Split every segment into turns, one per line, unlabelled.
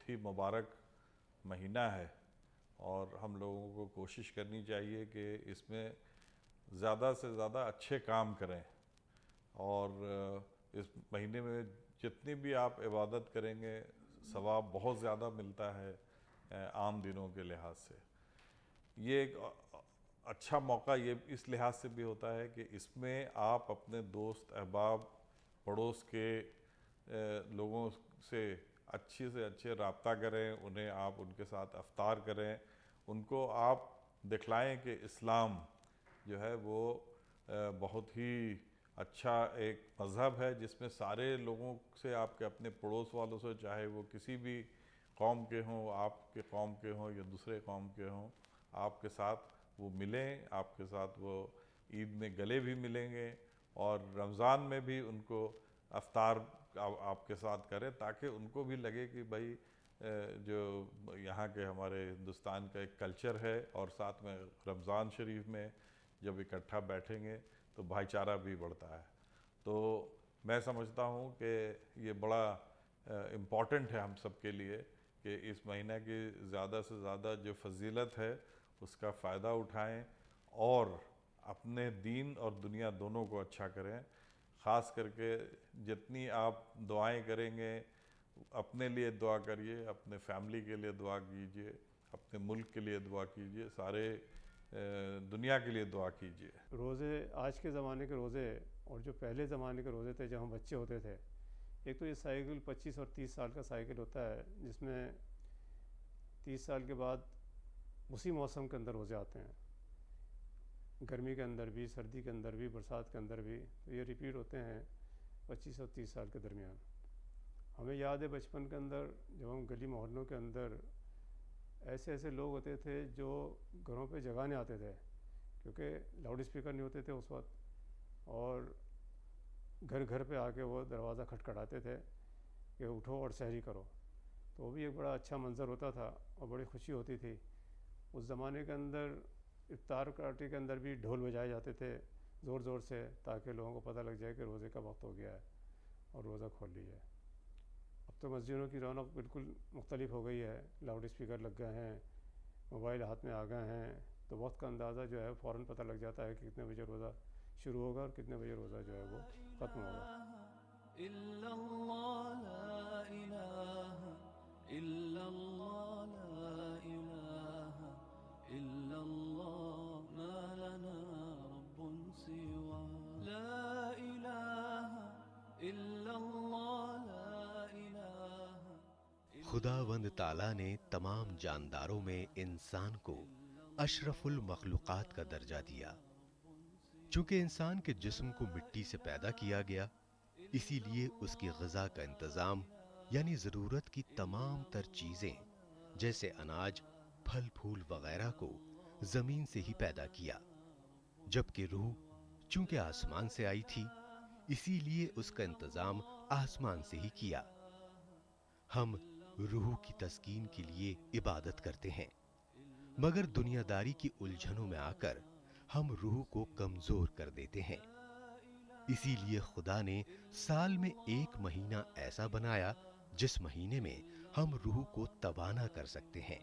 ही मुबारक महीना है और हम लोगों को कोशिश करनी चाहिए कि इसमें ज़्यादा से ज़्यादा अच्छे काम करें। और इस महीने में जितनी भी आप इबादत करेंगे सवाब बहुत ज़्यादा मिलता है आम दिनों के लिहाज से। ये एक अच्छा मौका ये इस लिहाज से भी होता है कि इसमें आप अपने दोस्त अहबाब पड़ोस के लोगों से अच्छे रब्ता करें, उन्हें आप उनके साथ अफ्तार करें, उनको आप दिखलाएं कि इस्लाम जो है वो बहुत ही अच्छा एक मज़हब है जिसमें सारे लोगों से, आपके अपने पड़ोस वालों से, चाहे वो किसी भी कौम के हों, आपके कौम के हों या दूसरे कौम के हों, आपके साथ वो मिलें, आपके साथ वो ईद में गले भी मिलेंगे और रमज़ान में भी उनको अफ्तार आपके साथ करें, ताकि उनको भी लगे कि भाई जो यहाँ के हमारे हिंदुस्तान का एक कल्चर है। और साथ में रमज़ान शरीफ में जब इकट्ठा बैठेंगे तो भाईचारा भी बढ़ता है। तो मैं समझता हूँ कि ये बड़ा इम्पॉर्टेंट है हम सब के लिए कि इस महीने की ज़्यादा से ज़्यादा जो फजीलत है उसका फ़ायदा उठाएं और अपने दीन और दुनिया दोनों को अच्छा करें। ख़ास करके जितनी आप दुआएं करेंगे, अपने लिए दुआ करिए, अपने फैमिली के लिए दुआ कीजिए, अपने मुल्क के लिए दुआ कीजिए, सारे दुनिया के लिए दुआ कीजिए।
रोज़े, आज के ज़माने के रोज़े और जो पहले ज़माने के रोज़े थे जब हम बच्चे होते थे, एक तो ये साइकिल 25 और 30 साल का साइकिल होता है जिसमें 30 साल के बाद उसी मौसम के अंदर रोज़े आते हैं, गर्मी के अंदर भी, सर्दी के अंदर भी, बरसात के अंदर भी। तो ये रिपीट होते हैं 25 और 30 साल के दरमियान। हमें याद है बचपन के अंदर जब हम गली मोहल्लों के अंदर ऐसे ऐसे लोग होते थे जो घरों पे जगाने आते थे, क्योंकि लाउड स्पीकर नहीं होते थे उस वक्त, और घर घर पे आके वो दरवाज़ा खटखटाते थे कि उठो और सहरी करो। तो वो भी एक बड़ा अच्छा मंज़र होता था और बड़ी खुशी होती थी। उस ज़माने के अंदर इफ्तार पार्टी के अंदर भी ढोल बजाए जाते थे ज़ोर ज़ोर से, ताकि लोगों को पता लग जाए कि रोज़े का वक्त हो गया है और रोज़ा खोल लीजिए। अब तो मस्जिदों की रौनक बिल्कुल मुख्तलिफ हो गई है, लाउड स्पीकर लग गए हैं, मोबाइल हाथ में आ गए हैं, तो वक्त का अंदाज़ा जो है फ़ौरन पता लग जाता है कि कितने बजे रोज़ा शुरू होगा और कितने बजे रोज़ा जो है वो ख़त्म होगा।
खुदावंद ताला ने तमाम जानदारों में इंसान को अशरफुल मखलूकात का दर्जा दिया। चूंकि इंसान के जिस्म को मिट्टी से पैदा किया गया, इसीलिए उसकी ग़िज़ा का इंतज़ाम यानी ज़रूरत की तमाम तर चीज़ें जैसे अनाज, फल फूल वगैरह को ज़मीन से ही पैदा किया, जबकि रूह चूंकि आसमान से आई थी, इसीलिए उसका इंतज़ाम आसमान से ही किया। हम रूह की तस्कीन के लिए इबादत करते हैं, मगर दुनियादारी की उलझनों में आकर हम रूह को कमजोर कर देते हैं। इसीलिए खुदा ने साल में एक महीना ऐसा बनाया जिस महीने में हम रूह को तवाना कर सकते हैं।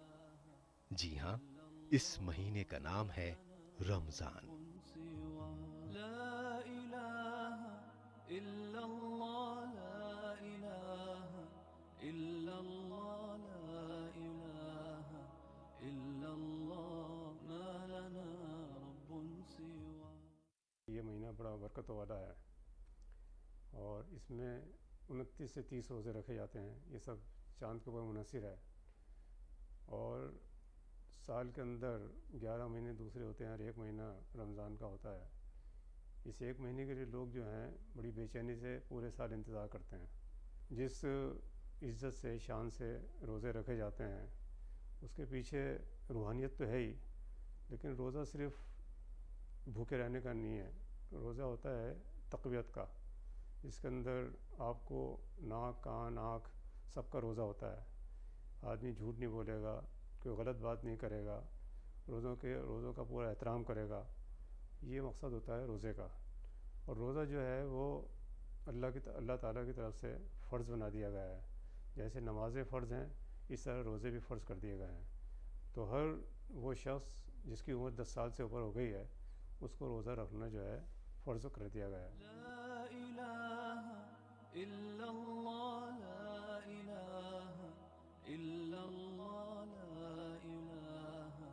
जी हां, इस महीने का नाम है रमजान।
ये महीना बड़ा बरकत वाला है और इसमें 29 से 30 रोज़े रखे जाते हैं। ये सब चाँद के ऊपर मुनहसर है। और साल के अंदर 11 महीने दूसरे होते हैं और एक महीना रमज़ान का होता है। इस एक महीने के लिए लोग जो हैं बड़ी बेचैनी से पूरे साल इंतज़ार करते हैं। जिस इज़्ज़त से, शान से रोज़े रखे जाते हैं उसके पीछे रूहानियत तो है ही, लेकिन रोज़ा सिर्फ़ भूखे रहने का नहीं है। रोज़ा होता है तक़वियत का, इसके अंदर आपको नाक, कान, आँख सबका रोज़ा होता है। आदमी झूठ नहीं बोलेगा, कोई गलत बात नहीं करेगा, रोज़ों का पूरा एहतराम करेगा। ये मकसद होता है रोज़े का। और रोज़ा जो है वो अल्लाह ताला की तरफ से फ़र्ज़ बना दिया गया है। जैसे नमाज़ें फ़र्ज़ हैं, इस तरह रोज़े भी फ़र्ज़ कर दिए गए हैं। तो हर वो शख्स जिसकी उम्र 10 साल से ऊपर हो गई है उसको रोज़ा रखना जो है फ़र्ज़ कर दिया गया है।
ला इलाहा इल्लल्लाह, ला इलाहा इल्लल्लाह, ला इलाहा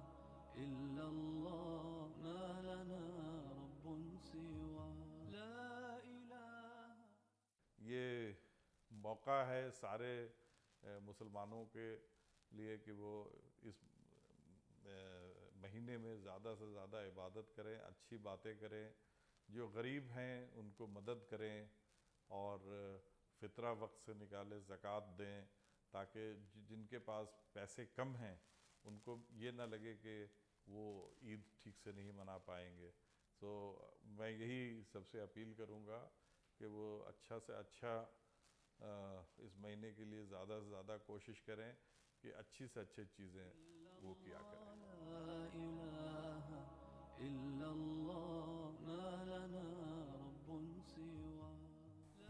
इल्लल्लाह, मा लना रब्बुन सिवा, ला इलाहा।
ये मौका है सारे मुसलमानों के लिए कि वो इस महीने में ज़्यादा से ज़्यादा इबादत करें, अच्छी बातें करें, जो गरीब हैं उनको मदद करें और फ़ितरा वक्त से निकाले, ज़कात दें, ताकि जिनके पास पैसे कम हैं उनको ये ना लगे कि वो ईद ठीक से नहीं मना पाएंगे। तो मैं यही सबसे अपील करूँगा कि वो अच्छा से अच्छा इस महीने के लिए ज़्यादा से ज़्यादा कोशिश करें कि अच्छी से अच्छी चीज़ें वो किया करें।
ला इलाहा इल्लल्लाह, मा लना रब्बुन सिवा।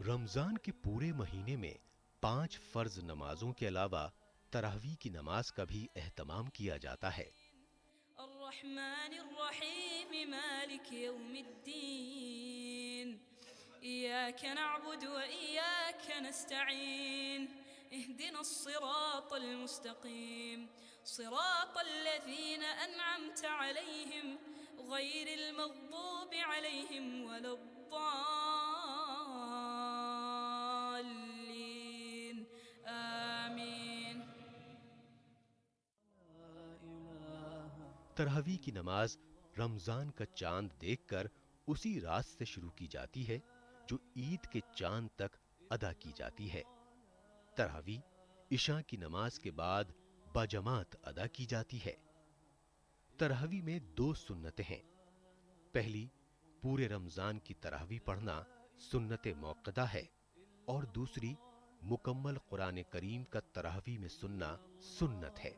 रमजान के पूरे महीने में 5 फर्ज नमाजों के अलावा तरावी की नमाज का भी एहतमाम किया जाता है।
अर्रहमानिर्रहीम मालिक यौमिद्दीन इय्याक नअबुदु व इय्याक नस्तईन इहदिनस सिरातल मुस्तकीम सिरातल लज़ीना अनअमत अलैहिम गैरिल मग़दूबि अलैहिम वलद्दाल्लीन आमीन।
तरावी की नमाज रमजान का चांद देखकर उसी रात से शुरू की जाती है जो ईद के चांद तक अदा की जाती है। तरावी इशा की नमाज के बाद बाजमात अदा की जाती है। तरावी में 2 सुन्नतें हैं। पहली, पूरे रमजान की तरावी पढ़ना सुन्नत मौक़दा है और दूसरी, मुकम्मल कुरान करीम का तरावी में सुनना सुन्नत है।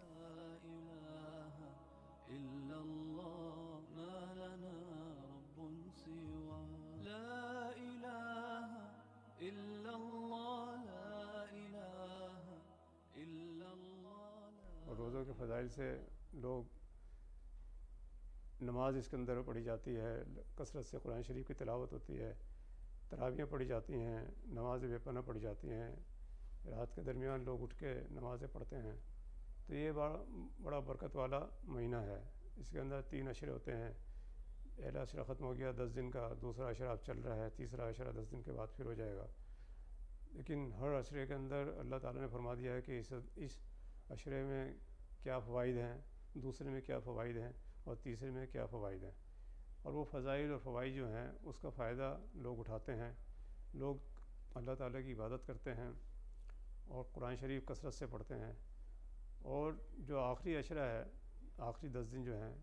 और रोज़ों के फ़ज़ाइल से लोग नमाज इसके अंदर पढ़ी जाती है, कसरत से कुरान शरीफ की तिलावत होती है, तरावियाँ पढ़ी जाती हैं, नमाज बेपना पढ़ी जाती हैं, रात के दरमियान लोग उठ के नमाज़ें पढ़ते हैं। तो ये बड़ा बरकत वाला महीना है। इसके अंदर 3 अशरे होते हैं। पहला अशरा ख़त्म हो गया 10 दिन का, दूसरा अशरा अब चल रहा है, तीसरा अशरा 10 दिन के बाद फिर हो जाएगा। लेकिन हर अशरे के अंदर अल्लाह ताला ने फरमा दिया है कि इस अशरे में क्या फ़वाइद हैं, दूसरे में क्या फ़वाइद हैं और तीसरे में क्या फ़वाइद हैं। और वो फ़ज़ाइल और फ़वाइद जो हैं उसका फ़ायदा लोग उठाते हैं। लोग अल्लाह ताला की इबादत करते हैं और कुरान शरीफ कसरत से पढ़ते हैं। और जो आखिरी अशरा है, आखिरी 10 दिन जो हैं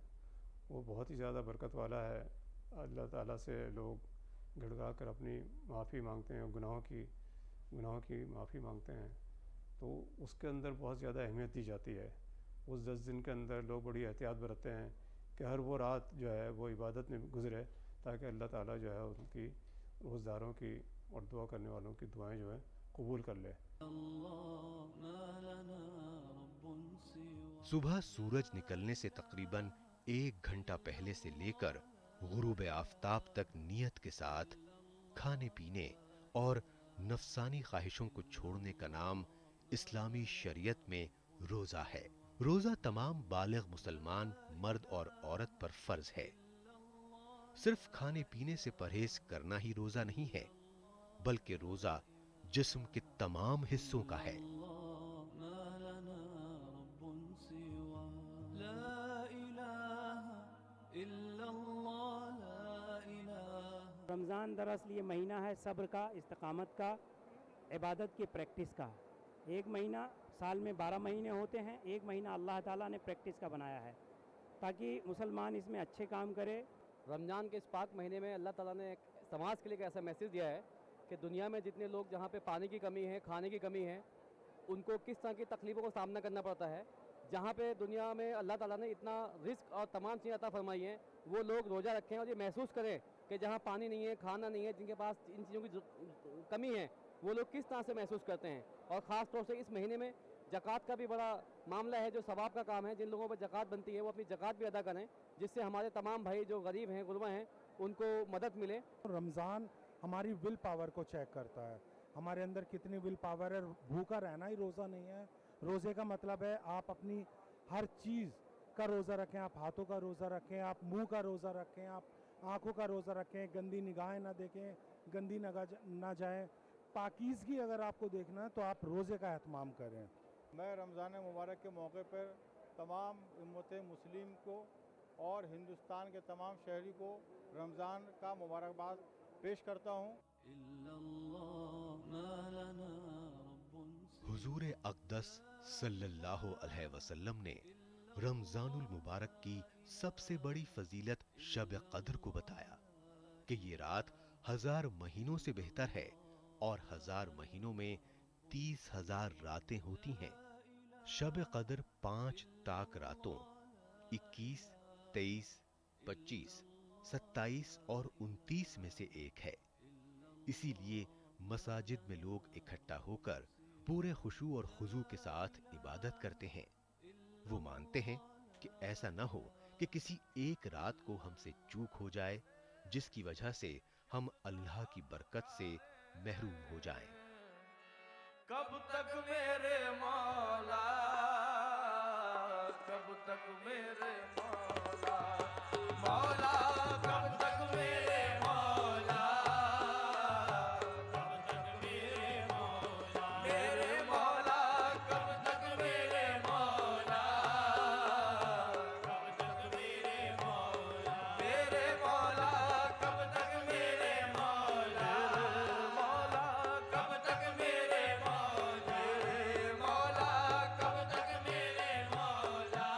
वो बहुत ही ज़्यादा बरकत वाला है। अल्लाह ताला से लोग गिड़गा कर अपनी माफ़ी मांगते हैं, गुनाहों की माफ़ी मांगते हैं। तो उसके अंदर बहुत ज़्यादा अहमियत दी जाती है। उस 10 दिन के अंदर लोग बड़ी एहतियात बरतते हैं कि हर वो रात जो है वो इबादत में गुज़रे, ताकि अल्लाह ताला जो है उनकी रोज़दारों की और दुआ करने वालों की दुआएं जो है कबूल कर ले।
सुबह सूरज निकलने से तकरीबन 1 घंटा पहले से लेकर गुरूब आफताब तक नियत के साथ खाने पीने और नफसानी ख्वाहिशों को छोड़ने का नाम इस्लामी शरीयत में रोजा है। रोजा तमाम बालिग मुसलमान मर्द और औरत पर फर्ज है। सिर्फ खाने पीने से परहेज करना ही रोजा नहीं है, बल्कि रोजा जिस्म के तमाम हिस्सों का है।
रमज़ान दरअसल ये महीना है सब्र का, इस्तकामत का, इबादत की प्रैक्टिस का। एक महीना साल में 12 महीने होते हैं, एक महीना अल्लाह ताला ने प्रैक्टिस का बनाया है ताकि मुसलमान इसमें अच्छे काम करे।
रमज़ान के इस पाक महीने में अल्लाह ताला ने समाज के लिए एक ऐसा मैसेज दिया है कि दुनिया में जितने लोग जहाँ पे पानी की कमी है, खाने की कमी है, उनको किस तरह की तकलीफ़ों का सामना करना पड़ता है। जहाँ पे दुनिया में अल्लाह ताला ने इतना रिस्क और तमाम चीज़ें अता फरमाई हैं, वो लोग रोज़ा रखें और ये महसूस करें कि जहाँ पानी नहीं है, खाना नहीं है, जिनके पास इन चीज़ों की कमी है, वो लोग किस तरह से महसूस करते हैं। और ख़ास तौर से इस महीने में ज़कात का भी बड़ा मामला है, जो सवाब का काम है। जिन लोगों पर ज़कात बनती है वो अपनी ज़कात भी अदा करें, जिससे हमारे तमाम भाई जो गरीब हैं, गुरबा हैं, उनको मदद मिले।
रमज़ान हमारी विल पावर को चेक करता है, हमारे अंदर कितनी विल पावर है। भूखा रहना ही रोज़ा नहीं है। रोज़े का मतलब है आप अपनी हर चीज़ का रोज़ा रखें, आप हाथों का रोज़ा रखें, आप मुंह का रोज़ा रखें, आप आँखों का रोज़ा रखें, गंदी निगाहें ना देखें, गंदी ना जाए। पाकीज़गी अगर आपको देखना है तो आप रोज़े का एहतमाम करें।
मैं रमज़ान मुबारक के मौके पर तमाम उम्मत मुस्लिम को और हिंदुस्तान के तमाम शहरी को रमज़ान का मुबारकबाद पेश करता हूँ।
हुजूर अक़दस सल्लल्लाहु अलैहि वसल्लम ने रमज़ानुल मुबारक की सबसे बड़ी फजीलत शब क़द्र को बताया कि ये रात 1000 महीनों से बेहतर है और 1000 महीनों में 30,000 रातें होती हैं। शब क़द्र 5 ताक रातों 21, 23, 25, 27 और 29 में से एक है। इसीलिए मसाजिद में लोग इकट्ठा होकर पूरे खुशू और खुजू के साथ इबादत करते हैं। वो मानते हैं कि ऐसा न हो कि किसी एक रात को हमसे चूक हो जाए, जिसकी वजह से हम अल्लाह की बरकत से महरूम हो जाएं।
कब तक मेरे मौला, कब तक मेरे मौला, मौला कब तक मेरे मौला, कब तक मेरे मौला, मेरे मौला कब तक मेरे मौला, कब तक मेरे मौला, मेरे मौला कब तक मेरे मौला, मौला कब तक मेरे मौला, मौला कब तक मेरे मौला,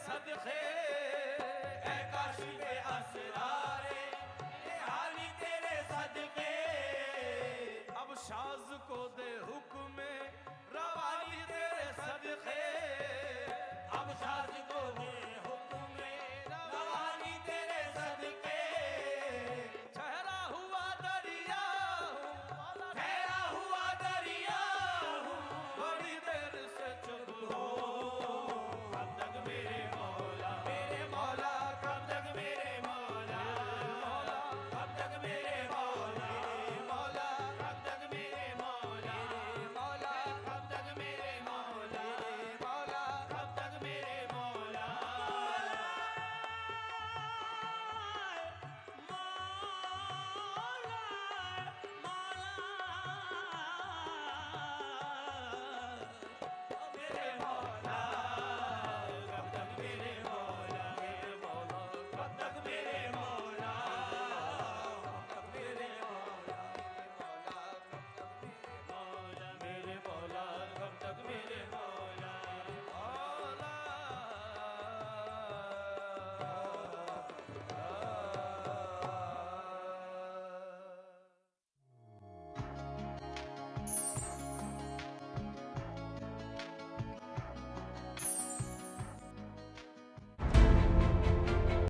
सदके ऐ काशिफ़े असरारे निहाली तेरे सदके अब शाज़ को दे हुक्म